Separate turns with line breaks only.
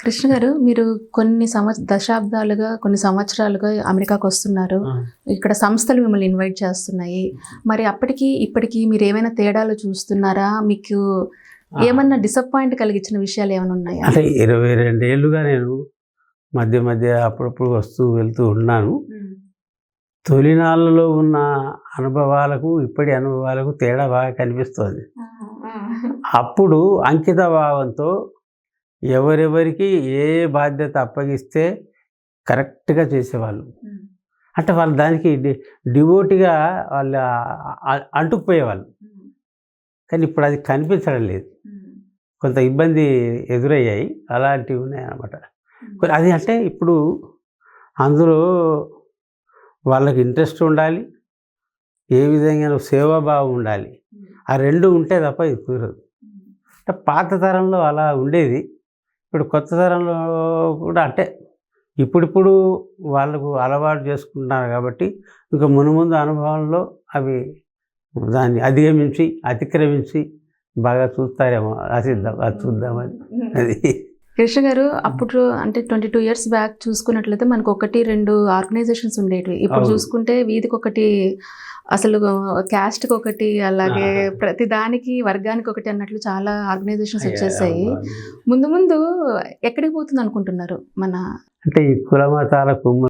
కృష్ణ గారు, మీరు కొన్ని దశాబ్దాలుగా, కొన్ని సంవత్సరాలుగా అమెరికాకు వస్తున్నారు. ఇక్కడ సంస్థలు మిమ్మల్ని ఇన్వైట్ చేస్తున్నాయి. మరి అప్పటికి ఇప్పటికి మీరు ఏమైనా తేడాలు చూస్తున్నారా? మీకు ఏమన్నా డిసప్పాయింట్ కలిగించిన విషయాలు ఏమైనా ఉన్నాయా?
అంటే 22 ఏళ్ళుగా నేను మధ్య మధ్య అప్పుడప్పుడు వస్తూ వెళ్తూ ఉన్నాను. తొలినాళ్ళలో ఉన్న అనుభవాలకు ఇప్పటి అనుభవాలకు తేడా బాగా కనిపిస్తుంది. అప్పుడు అంకిత భావంతో ఎవరెవరికి ఏ బాధ్యత అప్పగిస్తే కరెక్ట్గా చేసేవాళ్ళు. అంటే వాళ్ళు దానికి డివోటీగా వాళ్ళు అంటుకుపోయేవాళ్ళు. కానీ ఇప్పుడు అది కనిపించడం లేదు. కొంత ఇబ్బంది ఎదురయ్యాయి, అలాంటివి ఉన్నాయన్నమాట. అది అంటే ఇప్పుడు అందులో వాళ్ళకి ఇంట్రెస్ట్ ఉండాలి, ఏ విధంగా సేవాభావం ఉండాలి. ఆ రెండు ఉంటే తప్ప ఇది కుదరదు. అంటే పాత తరంలో అలా ఉండేది. ఇప్పుడు కొత్త తరంలో కూడా అంటే ఇప్పుడిప్పుడు వాళ్ళకు అలవాటు చేసుకుంటున్నారు కాబట్టి ఇంకా మునుముందు అనుభవంలో అవి దాన్ని అధిగమించి అతిక్రమించి బాగా చూస్తారేమో. అది చూద్దామని. అది
కృష్ణ గారు, అప్పుడు అంటే 22 years బ్యాక్ చూసుకున్నట్లయితే మనకు 1-2 ఆర్గనైజేషన్స్ ఉండేవి. ఇప్పుడు చూసుకుంటే వీధికి ఒకటి, అసలు క్యాస్ట్కి ఒకటి, అలాగే ప్రతి దానికి వర్గానికి ఒకటి అన్నట్లు చాలా ఆర్గనైజేషన్స్ వచ్చేసాయి. ముందు ముందు ఎక్కడికి పోతుంది అనుకుంటున్నారు మన?
అంటే ఈ కుల మతాల